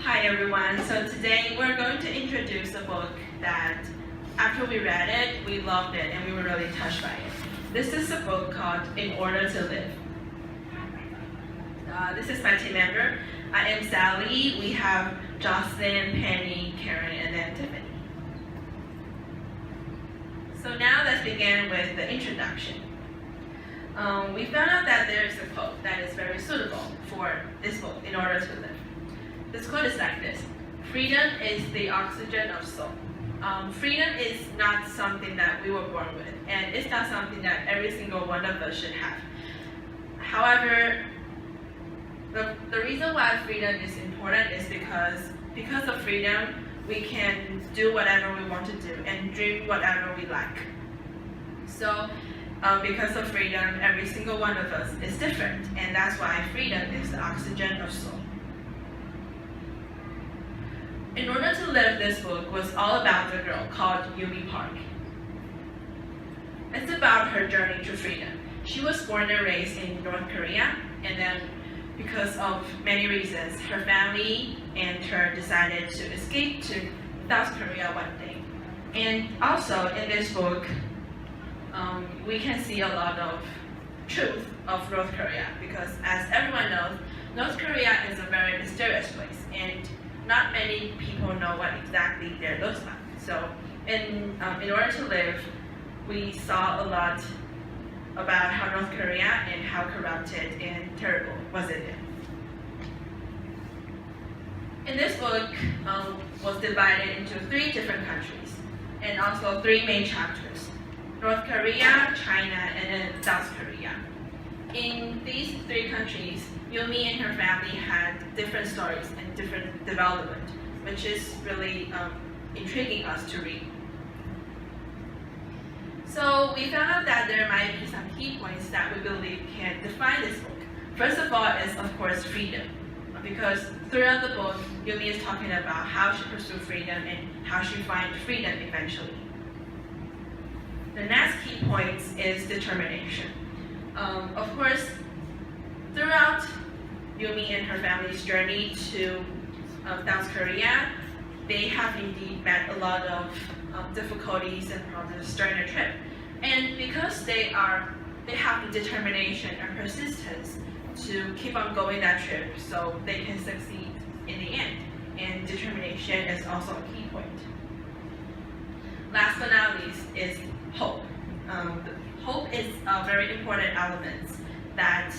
Hi everyone, so today we're going to introduce a book that after we read it, we loved it and we were really touched by it. This is a book called In Order to Live. This is my team member. I am Sally, we have Jocelyn, Penny, Karen, and then Tiffany. So now let's begin with the introduction. We found out that there is a quote that is very suitable for this book, In Order to Live. This quote is like this: freedom is the oxygen of soul. Freedom is not something that we were born with, and it's not something that every single one of us should have. However, the reason why freedom is important is because of freedom, we can do whatever we want to do and dream whatever we like. So, because of freedom, every single one of us is different, and that's why freedom is the oxygen of soul. In Order to Live, this book was all about the girl called Yumi Park. It's about her journey to freedom. She was born and raised in North Korea, and then because of many reasons, her family and her decided to escape to South Korea one day. And also in this book, we can see a lot of truth of North Korea, because as everyone knows, North Korea is a very mysterious place, and not many people know what exactly there looks like. So in Order to Live, we saw a lot about how North Korea and how corrupted and terrible was it. In this book was divided into 3 different countries and also 3 main chapters: North Korea, China, and then South Korea. In these 3 countries, Yumi and her family had different stories and different development, which is really intriguing us to read. So we found out that there might be some key points that we believe can define this book. First of all is, of course, freedom, because throughout the book, Yumi is talking about how she pursued freedom and how she finds freedom eventually. The next key point is determination. Of course, throughout Yumi and her family's journey to South Korea, they have indeed met a lot of difficulties and problems during the trip. And because they have the determination and persistence to keep on going that trip so they can succeed in the end. And determination is also a key point. Last but not least is hope. Hope is a very important element that,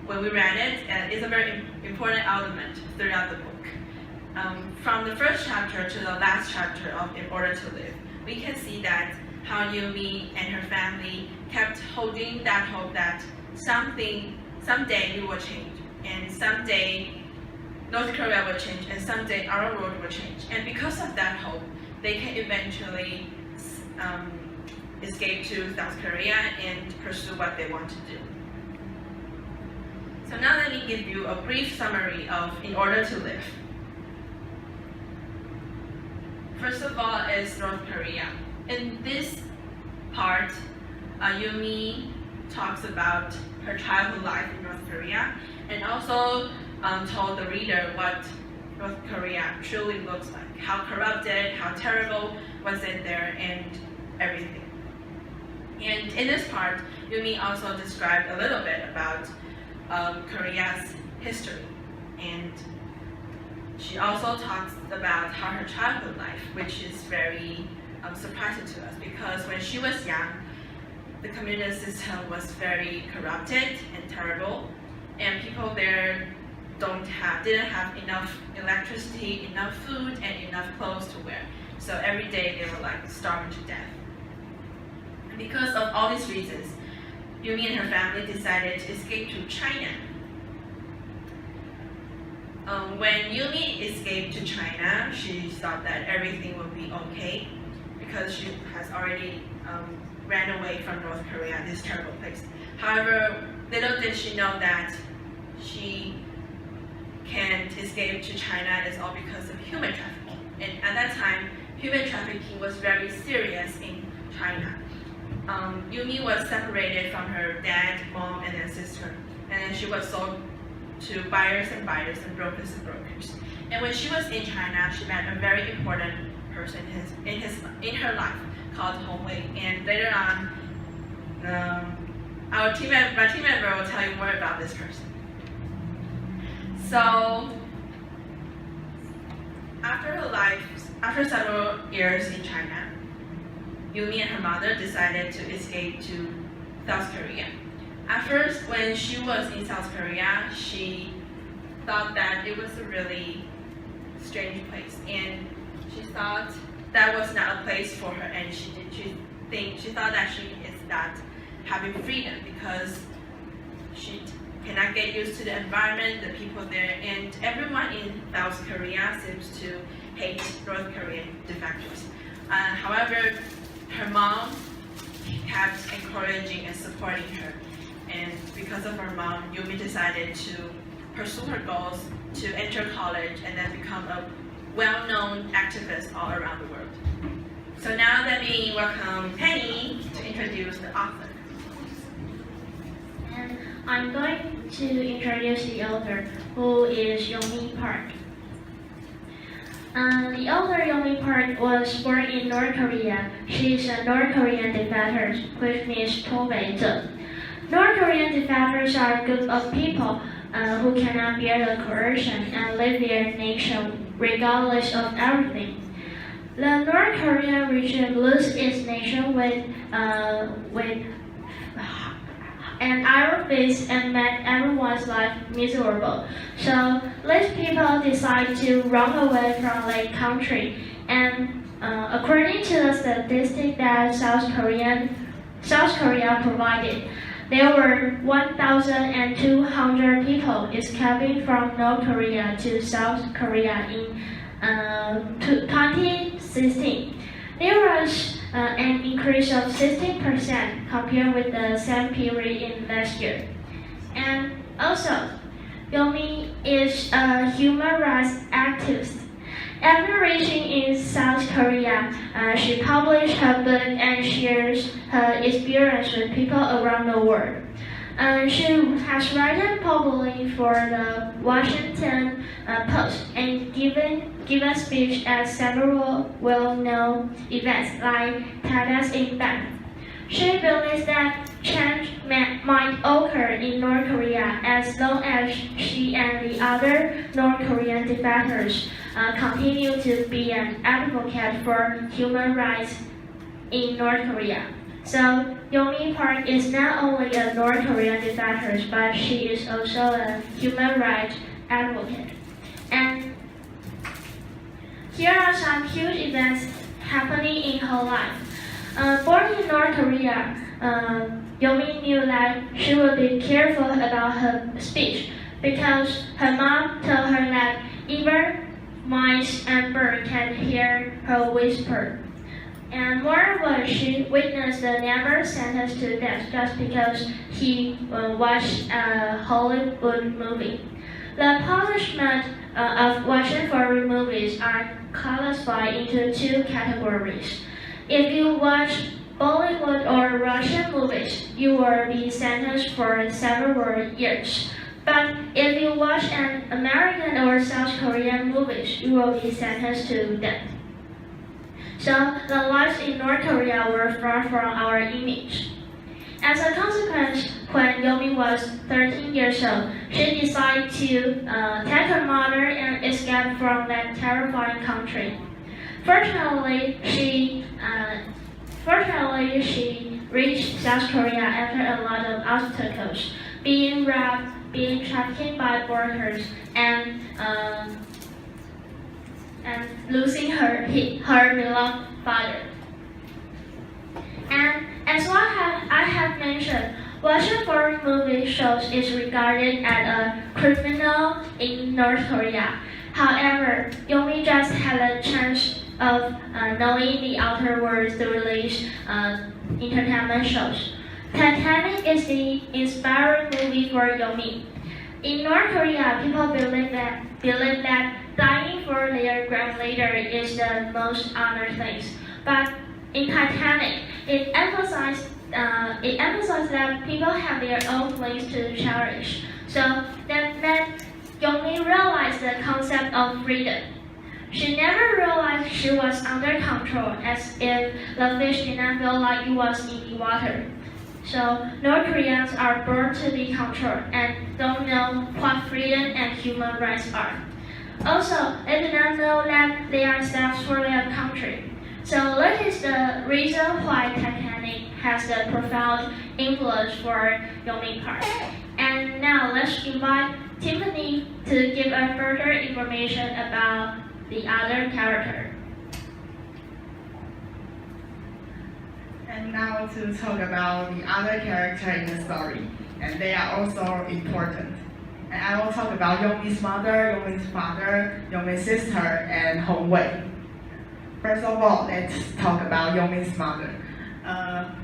when we read it, is a very important element throughout the book. From the first chapter to the last chapter of In Order to Live, we can see that how Yumi and her family kept holding that hope that someday we will change, and someday North Korea will change, and someday our world will change. And because of that hope, they can eventually escape to South Korea and pursue what they want to do. So now let me give you a brief summary of In Order to Live. First of all is North Korea. In this part, Yumi talks about her childhood life in North Korea, and also told the reader what North Korea truly looks like, how corrupted, how terrible was it there, and everything. And in this part, Yumi also described a little bit about Korea's history, and she also talks about how her childhood life, which is very surprising to us, because when she was young, the communist system was very corrupted and terrible, and people there didn't have enough electricity, enough food, and enough clothes to wear. So every day they were like starving to death. And because of all these reasons, Yumi and her family decided to escape to China. When Yumi escaped to China, she thought that everything would be okay, because she has already ran away from North Korea, this terrible place. However, little did she know that she can't escape to China is all because of human trafficking. And at that time, human trafficking was very serious in China. Yumi was separated from her dad, mom, and then sister, and then she was sold to buyers and buyers and brokers and brokers. And when she was in China, she met a very important person in her life called Hong Wei. And later on, my team member will tell you more about this person. So after several years in China, Yumi and her mother decided to escape to South Korea. At first, when she was in South Korea, she thought that it was a really strange place, and she thought that was not a place for her, and she thought that she is not having freedom because she cannot get used to the environment, the people there, and everyone in South Korea seems to hate North Korean defectors. However, her mom kept encouraging and supporting her, and because of her mom, Yumi decided to pursue her goals to enter college and then become a well-known activist all around the world. So now let me welcome Penny to introduce the author. And I'm going to introduce the author, who is Yeonmi Park. The author Yeonmi Park was born in North Korea. She is a North Korean defector, which means 脱北者. North Korean defectors are a group of people who cannot bear the coercion and leave their nation regardless of everything. The North Korean regime loses its nation with an iron fist and make everyone's life miserable. So these people decide to run away from their country. And according to the statistic that South Korea provided, there were 1,200 people escaping from North Korea to South Korea in 2016. There was an increase of 16% compared with the same period in last year. And also, Yeonmi is a human rights activist. After reaching in South Korea, she published her book and shares her experience with people around the world. She has written publicly for the Washington Post and given speech at several well-known events like TEDx Impact. She believes that change might occur in North Korea as long as she and the other North Korean defectors continue to be an advocate for human rights in North Korea. So, Yeonmi Park is not only a North Korean defector, but she is also a human rights advocate. And here are some huge events happening in her life. Born in North Korea, Yeonmi knew that she would be careful about her speech because her mom told her that even mice and birds can hear her whisper. And moreover, she witnessed the neighbor sentenced to death just because he watched a Hollywood movie. The punishment of watching foreign movies are classified into two categories. If you watch Bollywood or Russian movies, you will be sentenced for several years. But if you watch an American or South Korean movies, you will be sentenced to death. So the lives in North Korea were far from our image. As a consequence, when Yeonmi was 13 years old, she decided to take her mother and escape from that terrifying country. Fortunately, she reached South Korea after a lot of obstacles, being robbed, being trafficked by border, and losing her beloved father. And as what I have mentioned, watching foreign movie shows is regarded as a criminal in North Korea. However, Yeonmi just had a chance of knowing the outer world through these entertainment shows. Titanic is the inspiring movie for Yeonmi. In North Korea, people believe that dying for their grandmother is the most honored thing. But in Titanic, it emphasized that people have their own things to cherish. So that made Yomi realize the concept of freedom. She never realized she was under control, as if the fish did not feel like it was in the water. So North Koreans are born to be controlled and don't know what freedom and human rights are. Also, they do not know that they are steps for their country. So that is the reason why Titanic has a profound influence for Yomi Park. And now let's invite Tiffany to give us further information about the other character. And now to talk about the other character in the story, and they are also important. And I will talk about Yomi's mother, Yomi's father, Yomi's sister, and Hong Wei. First of all, let's talk about Yomi's mother.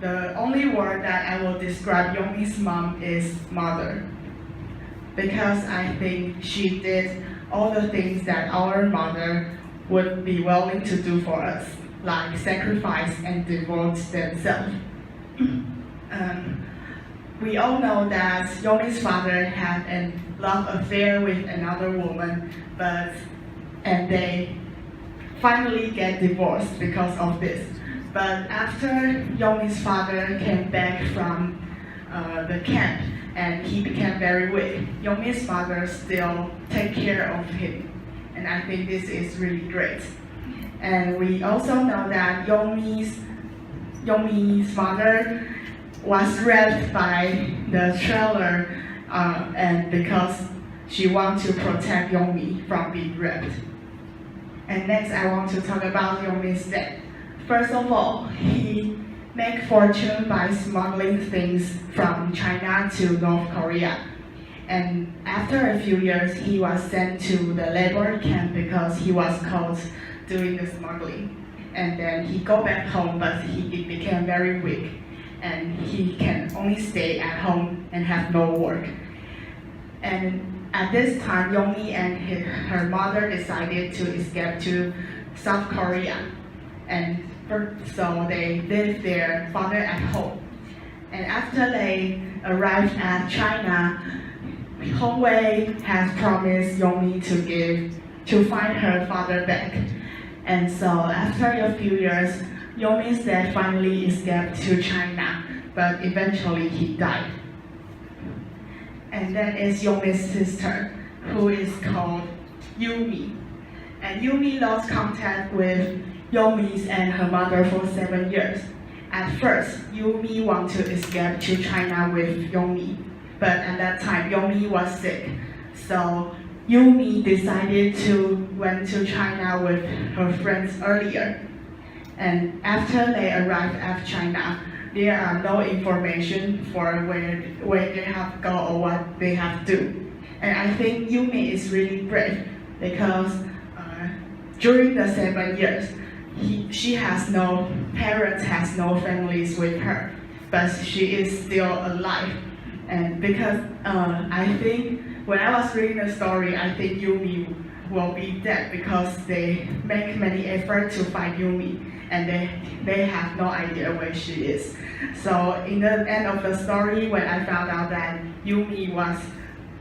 The only word that I will describe Yomi's mom is mother, because I think she did all the things that our mother would be willing to do for us, like sacrifice and devote themselves. We all know that Yomi's father had a love affair with another woman, and they finally get divorced because of this. But after Yomi's father came back from the camp and he became very weak, Yomi's mother still take care of him. And I think this is really great. And we also know that Yomi's mother was raped by the trailer and because she wants to protect Yomi from being raped. And next I want to talk about Yomi's dad. First of all, he made fortune by smuggling things from China to North Korea. And after a few years, he was sent to the labor camp because he was caught doing the smuggling. And then he go back home, but he became very weak. And he can only stay at home and have no work. And at this time, Yomi and her mother decided to escape to South Korea. And so they lived their father at home. And after they arrived at China, Hong Wei has promised Yomi to find her father back. And so after a few years, Yomi's dad finally escaped to China, but eventually he died. And then is Yomi's sister, who is called Yumi. And Yumi lost contact with Yomi's and her mother for 7 years. At first, Yumi wanted to escape to China with Yomi, but at that time, Yomi was sick. So Yumi decided to went to China with her friends earlier. And after they arrived at China, there are no information for where they have to go or what they have to do. And I think Yumi is really brave because during the 7 years, she has no parents, has no families with her, but she is still alive. And because I think when I was reading the story, I think Yumi will be dead because they make many efforts to find Yumi, and they have no idea where she is. So in the end of the story, when I found out that Yumi was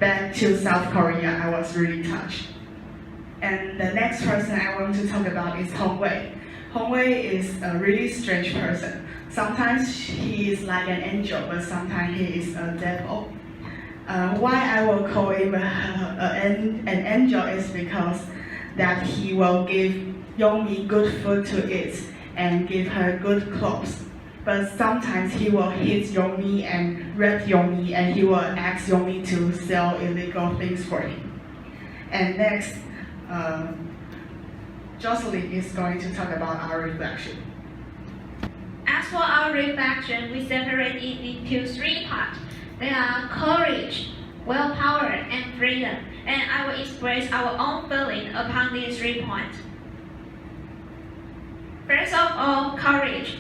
back to South Korea, I was really touched. And the next person I want to talk about is Hong Wei. Hong Wei is a really strange person. Sometimes he is like an angel, but sometimes he is a devil. Why I will call him an angel is because that he will give Yomi good food to eat and give her good clothes. But sometimes he will hit Yomi and rape Yomi, and he will ask Yomi to sell illegal things for him. And next, Jocelyn is going to talk about our reflection. As for our reflection, we separate it into 3 parts. They are courage, willpower, and freedom. And I will express our own feeling upon these 3 points. First of all, courage.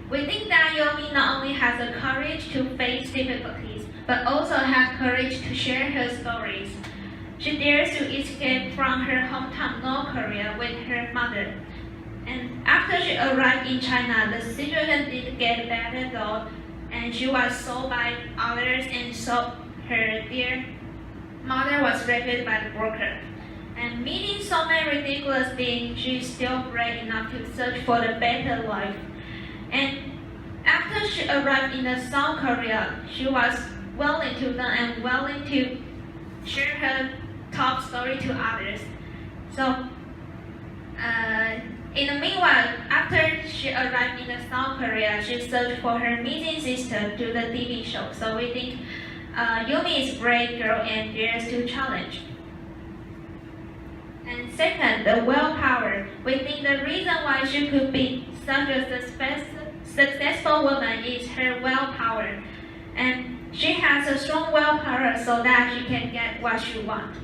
We think that Yomi not only has the courage to face difficulties, but also has courage to share her stories. She dares to escape from her hometown North Korea with her mother. And after she arrived in China, the situation did get better though, and she was sold by others and sold her dear mother was raped by the broker. And meeting so many ridiculous things, she's still brave enough to search for the better life. And after she arrived in South Korea, she was willing to learn and willing to share her top story to others. So, in the meanwhile, after she arrived in South Korea, she searched for her missing sister to the TV show. So we think Yumi is a brave girl and dares to challenge. And second, the willpower. We think the reason why she could be such a successful woman is her willpower. And she has a strong willpower so that she can get what she wants.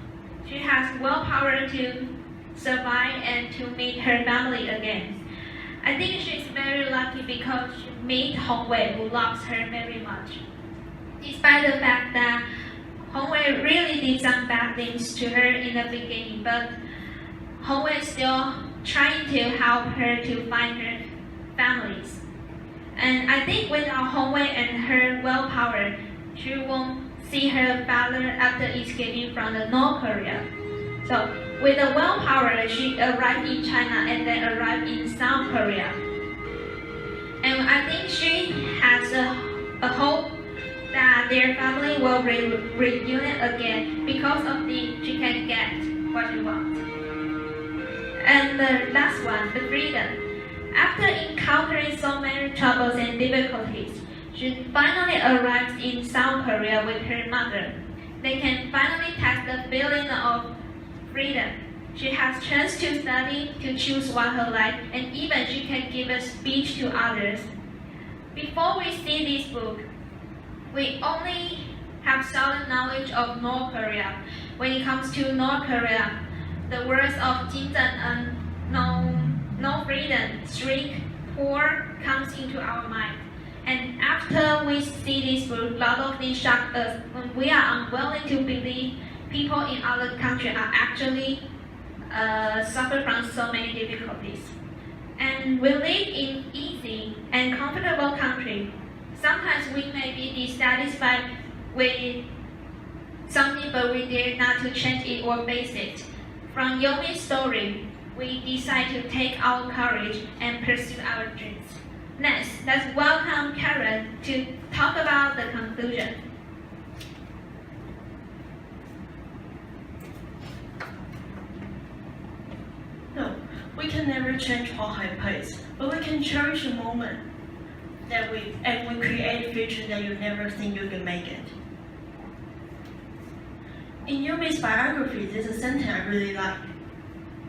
She has willpower to survive and to meet her family again. I think she's very lucky because she met Hongwei, who loves her very much. Despite the fact that Hongwei really did some bad things to her in the beginning, but Hongwei is still trying to help her to find her families. And I think without Hongwei and her willpower, she won't see her father after escaping from the North Korea. So with the willpower, she arrived in China and then arrived in South Korea. And I think she has a hope that their family will reunite again because of she can get what she wants. And the last one, the freedom. After encountering so many troubles and difficulties, she finally arrives in South Korea with her mother. They can finally test the feeling of freedom. She has chance to study, to choose what her life, and even she can give a speech to others. Before we see this book, we only have solid knowledge of North Korea. When it comes to North Korea, the words of Kim Jong-un, no freedom, strict, poor, comes into our mind. And after we see this book, a lot of things shock us when we are unwilling to believe people in other countries are actually suffer from so many difficulties. And we live in easy and comfortable country. Sometimes we may be dissatisfied with something, but we dare not to change it or face it. From Yumi's story, we decide to take our courage and pursue our dreams. Next, let's welcome Karen to talk about the conclusion. No, we can never change our high pace, but we can cherish a moment that we create a future that you never think you can make it. In Yumi's biography, there's a sentence I really like.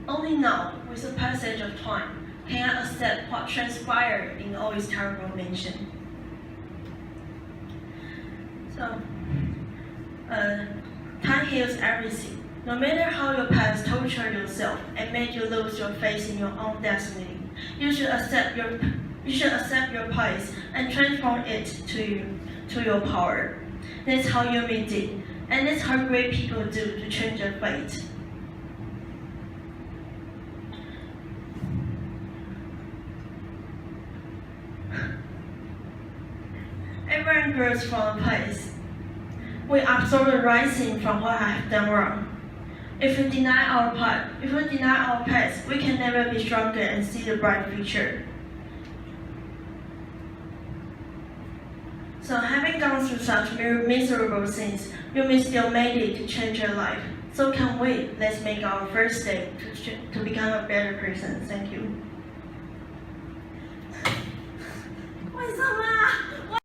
Only now, with the passage of time, can I accept what transpired in all its terrible mention. So, time heals everything. No matter how your past tortured yourself and made you lose your faith in your own destiny, you should accept your place and transform it to your power. That's how Yumi did, and that's how great people do to change their fate. Everyone grows from a place. We absorb the right thing from what I have done wrong. If we deny our past, we can never be stronger and see the bright future. So having gone through such miserable things, Yumi still made it to change her life. So can we? Let's make our first step to become a better person. Thank you. 晚上